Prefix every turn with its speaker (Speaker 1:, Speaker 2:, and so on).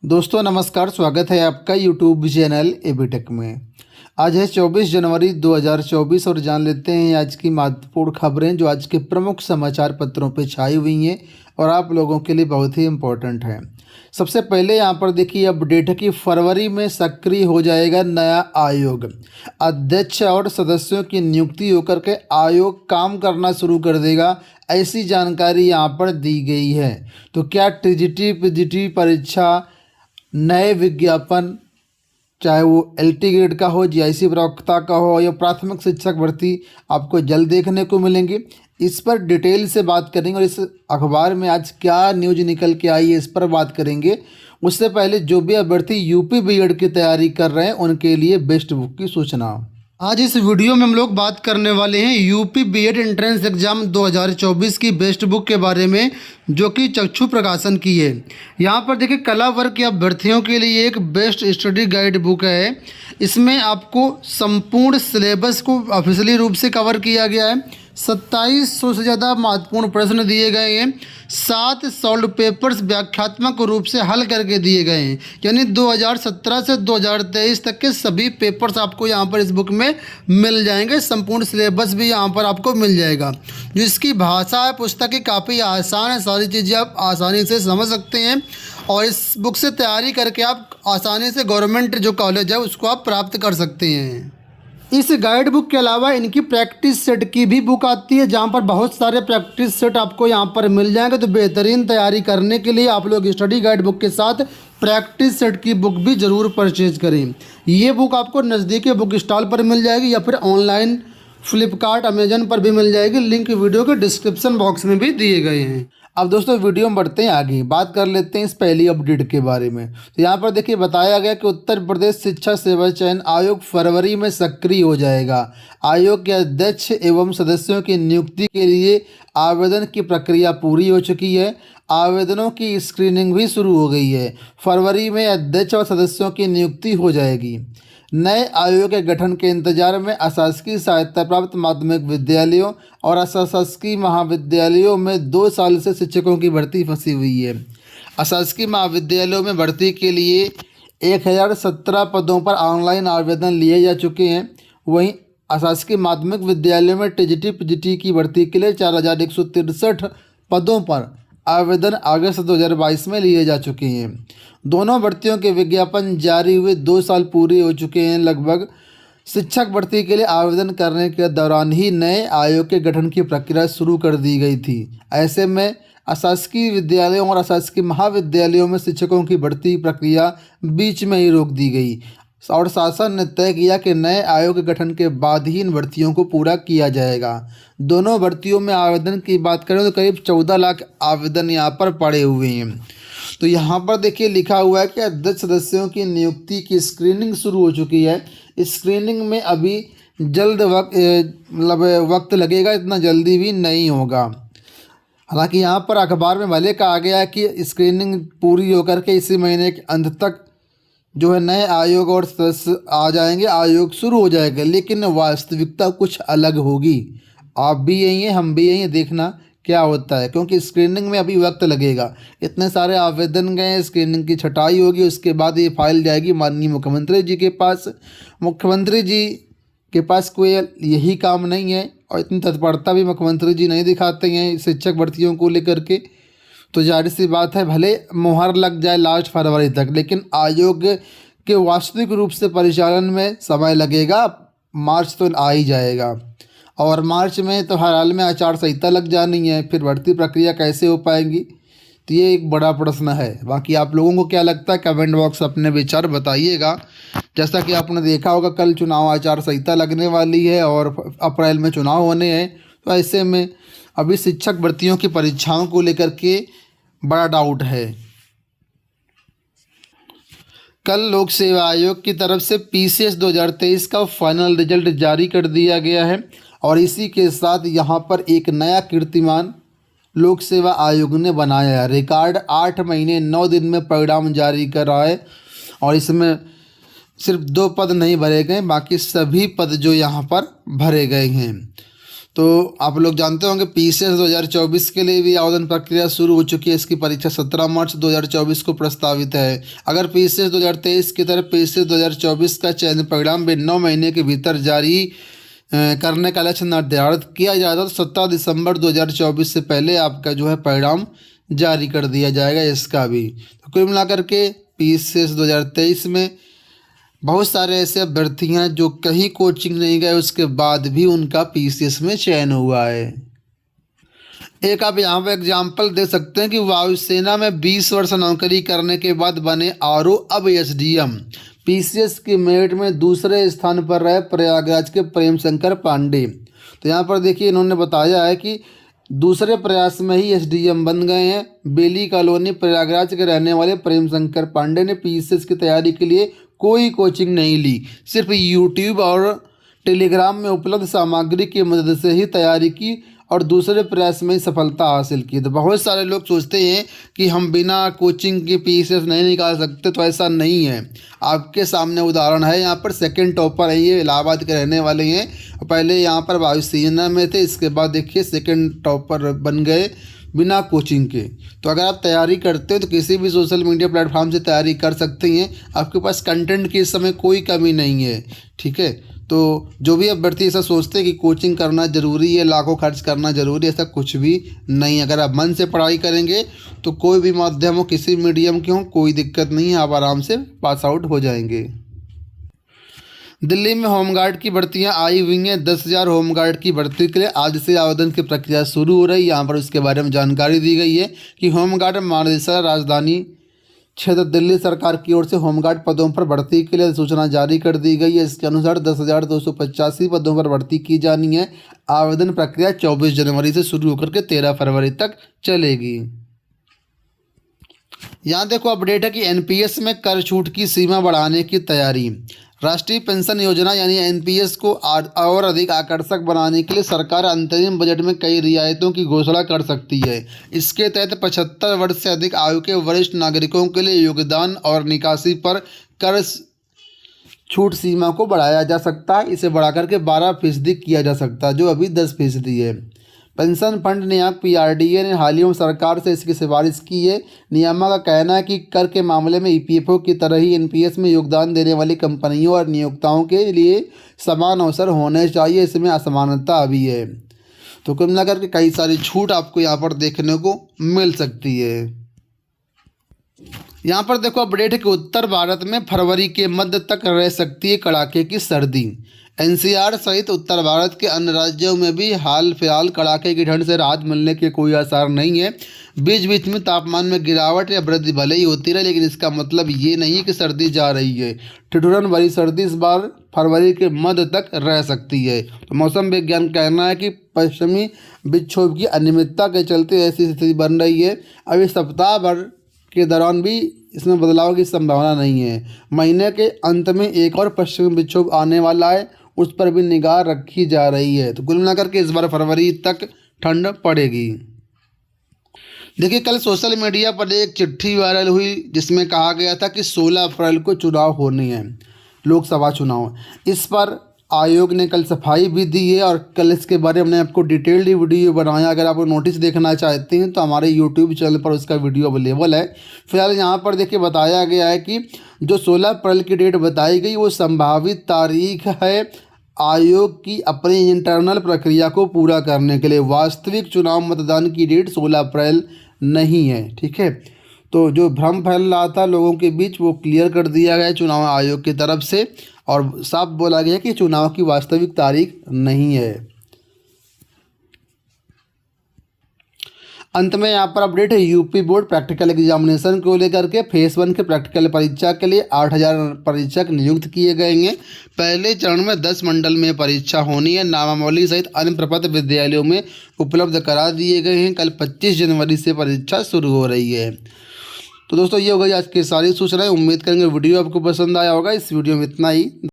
Speaker 1: दोस्तों नमस्कार, स्वागत है आपका यूट्यूब चैनल एबीटेक में। आज है 24 जनवरी 2024 और जान लेते हैं आज की महत्वपूर्ण खबरें जो आज के प्रमुख समाचार पत्रों पर छाई हुई हैं और आप लोगों के लिए बहुत ही इम्पोर्टेंट है। सबसे पहले यहाँ पर देखिए अपडेट है कि फरवरी में सक्रिय हो जाएगा नया आयोग। अध्यक्ष और सदस्यों की नियुक्ति होकर के आयोग काम करना शुरू कर देगा, ऐसी जानकारी यहाँ पर दी गई है। तो क्या टीजीटी पीजीटी परीक्षा नए विज्ञापन, चाहे वो एलटी ग्रेड का हो, जीआईसी प्रवक्ता का हो या प्राथमिक शिक्षक भर्ती, आपको जल्द देखने को मिलेंगी। इस पर डिटेल से बात करेंगे और इस अखबार में आज क्या न्यूज निकल के आई है इस पर बात करेंगे। उससे पहले जो भी अभ्यर्थी यूपी बीएड की तैयारी कर रहे हैं उनके लिए बेस्ट बुक की सूचना। आज इस वीडियो में हम लोग बात करने वाले हैं यूपी बीएड एंट्रेंस एग्जाम 2024 की बेस्ट बुक के बारे में, जो कि चक्षु प्रकाशन की है। यहाँ पर देखिए कला वर्ग के अभ्यर्थियों के लिए एक बेस्ट स्टडी गाइड बुक है। इसमें आपको संपूर्ण सिलेबस को ऑफिशियली रूप से कवर किया गया है। 2700 से ज़्यादा महत्वपूर्ण प्रश्न दिए गए हैं। 7 सॉल्व पेपर्स व्याख्यात्मक रूप से हल करके दिए गए हैं, यानी 2017 से 2023 तक के सभी पेपर्स आपको यहाँ पर इस बुक में मिल जाएंगे। संपूर्ण सिलेबस भी यहाँ पर आपको मिल जाएगा। जो इसकी भाषा है पुस्तक की काफ़ी आसान है, सारी चीज़ें आप आसानी से समझ सकते हैं और इस बुक से तैयारी करके आप आसानी से गवर्नमेंट जो कॉलेज है उसको आप प्राप्त कर सकते हैं। इस गाइड बुक के अलावा इनकी प्रैक्टिस सेट की भी बुक आती है, जहां पर बहुत सारे प्रैक्टिस सेट आपको यहां पर मिल जाएंगे। तो बेहतरीन तैयारी करने के लिए आप लोग स्टडी गाइड बुक के साथ प्रैक्टिस सेट की बुक भी ज़रूर परचेज करें। ये बुक आपको नज़दीकी बुक स्टॉल पर मिल जाएगी या फिर ऑनलाइन फ्लिपकार्ट अमेजन पर भी मिल जाएगी। लिंक वीडियो के डिस्क्रिप्शन बॉक्स में भी दिए गए हैं। अब दोस्तों वीडियो में बढ़ते हैं आगे, बात कर लेते हैं इस पहली अपडेट के बारे में। तो यहाँ पर देखिए बताया गया कि उत्तर प्रदेश शिक्षा सेवा चयन आयोग फरवरी में सक्रिय हो जाएगा। आयोग के अध्यक्ष एवं सदस्यों की नियुक्ति के लिए आवेदन की प्रक्रिया पूरी हो चुकी है। आवेदनों की स्क्रीनिंग भी शुरू हो गई है। फरवरी में अध्यक्ष और सदस्यों की नियुक्ति हो जाएगी। नए आयोग के गठन के इंतजार में अशासकीय सहायता प्राप्त माध्यमिक विद्यालयों और अशासकीय महाविद्यालयों में 2 साल से शिक्षकों की भर्ती फंसी हुई है। अशासकीय महाविद्यालयों में भर्ती के लिए 1017 पदों पर ऑनलाइन आवेदन लिए जा चुके हैं। वहीं अशासकीय माध्यमिक विद्यालयों में टीजीटी पीजीटी की भर्ती के लिए 4163 पदों पर आवेदन अगस्त 2022 में लिए जा चुके हैं। दोनों भर्तियों के विज्ञापन जारी हुए 2 साल पूरे हो चुके हैं लगभग। शिक्षक भर्ती के लिए आवेदन करने के दौरान ही नए आयोग के गठन की प्रक्रिया शुरू कर दी गई थी। ऐसे में अशासकीय विद्यालयों और अशासकीय महाविद्यालयों में शिक्षकों की भर्ती प्रक्रिया बीच में ही रोक दी गई और शासन ने तय किया कि नए आयोग के गठन के बाद ही इन भर्तियों को पूरा किया जाएगा। दोनों भर्तियों में आवेदन की बात करें तो करीब 14 लाख आवेदन यहाँ पर पड़े हुए हैं। तो यहाँ पर देखिए लिखा हुआ है कि अध्यक्ष सदस्यों की नियुक्ति की स्क्रीनिंग शुरू हो चुकी है। इस स्क्रीनिंग में अभी जल्द वक्त लगेगा, इतना जल्दी भी नहीं होगा। हालांकि यहाँ पर अखबार में भले कहा गया है कि स्क्रीनिंग पूरी होकर के इसी महीने के अंत तक जो है नए आयोग और सदस्य आ जाएंगे, आयोग शुरू हो जाएगा, लेकिन वास्तविकता कुछ अलग होगी। आप भी यही हैं, हम भी यही हैं, देखना क्या होता है, क्योंकि स्क्रीनिंग में अभी वक्त लगेगा। इतने सारे आवेदन गए, स्क्रीनिंग की छटाई होगी, उसके बाद ये फाइल जाएगी माननीय मुख्यमंत्री जी के पास। मुख्यमंत्री जी के पास कोई यही काम नहीं है और इतनी तत्परता भी मुख्यमंत्री जी नहीं दिखाते हैं शिक्षक भर्तियों को लेकर के। तो जाहिर सी बात है भले मुहर लग जाए लास्ट फरवरी तक, लेकिन आयोग के वास्तविक रूप से परिचालन में समय लगेगा। मार्च तो आ ही जाएगा और मार्च में तो हर हाल में आचार संहिता लग जानी है, फिर भर्ती प्रक्रिया कैसे हो पाएगी, तो ये एक बड़ा प्रश्न है। बाकी आप लोगों को क्या लगता है कमेंट बॉक्स अपने विचार बताइएगा। जैसा कि आपने देखा होगा कल चुनाव आचार संहिता लगने वाली है और अप्रैल में चुनाव होने हैं। तो ऐसे में अभी शिक्षक भर्तियों की परीक्षाओं को लेकर के बड़ा डाउट है। कल लोक सेवा आयोग की तरफ से पीसीएस 2023 का फाइनल रिजल्ट जारी कर दिया गया है और इसी के साथ यहाँ पर एक नया कीर्तिमान लोक सेवा आयोग ने बनाया है। रिकॉर्ड 8 महीने 9 दिन में परिणाम जारी कर रहा है और इसमें सिर्फ 2 पद नहीं भरे गए, बाकी सभी पद जो यहाँ पर भरे गए हैं। तो आप लोग जानते होंगे PCS 2024 के लिए भी आवेदन प्रक्रिया शुरू हो चुकी है। इसकी परीक्षा 17 मार्च 2024 को प्रस्तावित है। अगर PCS 2023 की तरह PCS 2024 का चयन परिणाम भी 9 महीने के भीतर जारी करने का लक्ष्य निर्धारित किया जाता तो 17 दिसंबर 2024 से पहले आपका जो है परिणाम जारी कर दिया जाएगा इसका भी। तो कुल मिलाकर के PCS 2023 में बहुत सारे ऐसे अभ्यर्थी हैं जो कहीं कोचिंग नहीं गए, उसके बाद भी उनका PCS में चयन हुआ है। एक आप यहाँ पर एग्जाम्पल दे सकते हैं कि वायुसेना में 20 वर्ष नौकरी करने के बाद बने RO अब SDM। PCS की मेरिट में दूसरे स्थान पर रहे प्रयागराज के प्रेम शंकर पांडे। तो यहाँ पर देखिए इन्होंने बताया है कि दूसरे प्रयास में ही SDM बन गए हैं। बेली कॉलोनी प्रयागराज के रहने वाले प्रेम शंकर पांडे ने PCS की तैयारी के लिए कोई कोचिंग नहीं ली, सिर्फ यूट्यूब और टेलीग्राम में उपलब्ध सामग्री की मदद से ही तैयारी की और दूसरे प्रयास में सफलता हासिल की। तो बहुत सारे लोग सोचते हैं कि हम बिना कोचिंग के PCS नहीं निकाल सकते, तो ऐसा नहीं है। आपके सामने उदाहरण है, यहाँ पर सेकंड टॉपर है, ये इलाहाबाद के रहने वाले हैं। पहले यहाँ पर वायुसेना में थे, इसके बाद देखिए सेकंड टॉपर बन गए बिना कोचिंग के। तो अगर आप तैयारी करते हैं तो किसी भी सोशल मीडिया प्लेटफॉर्म से तैयारी कर सकते हैं। आपके पास कंटेंट की इस समय कोई कमी नहीं है, ठीक है। तो जो भी अभ्यर्थी ऐसा सोचते हैं कि कोचिंग करना ज़रूरी है, लाखों खर्च करना ज़रूरी है, ऐसा कुछ भी नहीं। अगर आप मन से पढ़ाई करेंगे तो कोई भी माध्यम हो, किसी मीडियम के हो, कोई दिक्कत नहीं है, आप आराम से पास आउट हो जाएंगे। दिल्ली में होमगार्ड की भर्तियां आई हुई हैं। 10,000 होमगार्ड की भर्ती के लिए आज से आवेदन की प्रक्रिया शुरू हो रही है। यहाँ पर उसके बारे में जानकारी दी गई है कि होमगार्ड महानिदेशालय राजधानी क्षेत्र दिल्ली सरकार की ओर से होमगार्ड पदों पर भर्ती के लिए सूचना जारी कर दी गई है। इसके अनुसार 10,285 पदों पर भर्ती की जानी है। आवेदन प्रक्रिया 24 जनवरी से शुरू होकर के 13 फरवरी तक चलेगी। यहाँ देखो अपडेट है कि NPS में कर छूट की सीमा बढ़ाने की तैयारी। राष्ट्रीय पेंशन योजना यानी NPS को और अधिक आकर्षक बनाने के लिए सरकार अंतरिम बजट में कई रियायतों की घोषणा कर सकती है। इसके तहत 75 वर्ष से अधिक आयु के वरिष्ठ नागरिकों के लिए योगदान और निकासी पर कर छूट सीमा को बढ़ाया जा सकता है। इसे बढ़ाकर के 12% किया जा सकता है, जो अभी 10% है। पेंशन फंड नियामक PRDA ने हाल ही में सरकार से इसकी सिफारिश की है। नियामक का कहना है कि कर के मामले में EPFO की तरह ही NPS में योगदान देने वाली कंपनियों और नियोक्ताओं के लिए समान अवसर होने चाहिए। इसमें असमानता अभी है। तो कुल मिलाकर के कई सारी छूट आपको यहाँ पर देखने को मिल सकती है। यहाँ पर देखो अपडेट है कि उत्तर भारत में फरवरी के मध्य तक रह सकती है कड़ाके की सर्दी। NCR सहित उत्तर भारत के अन्य राज्यों में भी हाल फिलहाल कड़ाके की ठंड से राहत मिलने के कोई आसार नहीं है। बीच बीच में तापमान में गिरावट या वृद्धि भले ही होती रहे, लेकिन इसका मतलब ये नहीं है कि सर्दी जा रही है। ठिठुरन भरी सर्दी इस बार फरवरी के मध्य तक रह सकती है। तो मौसम विज्ञान का कहना है कि पश्चिमी विक्षोभ की अनियमितता के चलते ऐसी स्थिति बन रही है। अभी सप्ताह भर के दौरान भी इसमें बदलाव की संभावना नहीं है। महीने के अंत में एक और पश्चिमी विक्षोभ आने वाला है, उस पर भी निगाह रखी जा रही है। तो कुल मिलाकर के इस बार फरवरी तक ठंड पड़ेगी। देखिए कल सोशल मीडिया पर एक चिट्ठी वायरल हुई जिसमें कहा गया था कि 16 अप्रैल को चुनाव होने हैं, लोकसभा चुनाव। इस पर आयोग ने कल सफाई भी दी है और कल इसके बारे में हमने आपको डिटेल्ड वीडियो बनाया। अगर आप नोटिस देखना चाहते हैं तो हमारे यूट्यूब चैनल पर उसका वीडियो अवेलेबल है। फिलहाल यहाँ पर देखिए बताया गया है कि जो 16 अप्रैल की डेट बताई गई वो संभावित तारीख है आयोग की अपनी इंटरनल प्रक्रिया को पूरा करने के लिए। वास्तविक चुनाव मतदान की डेट 16 अप्रैल नहीं है, ठीक है। तो जो भ्रम फैल रहा था लोगों के बीच वो क्लियर कर दिया गया चुनाव आयोग की तरफ से और साफ बोला गया कि चुनाव की वास्तविक तारीख नहीं है। अंत में यहाँ पर अपडेट है यूपी बोर्ड प्रैक्टिकल एग्जामिनेशन को लेकर के फेज 1 के प्रैक्टिकल परीक्षा के लिए 8,000 परीक्षक नियुक्त किए गए हैं। पहले चरण में 10 मंडल में परीक्षा होनी है। नामावली सहित अन्य प्रपत्र विद्यालयों में उपलब्ध करा दिए गए हैं। कल 25 जनवरी से परीक्षा शुरू हो रही है। तो दोस्तों ये हो गई आज की सारी सूचनाएं। उम्मीद करेंगे वीडियो आपको पसंद आया होगा। इस वीडियो में इतना ही।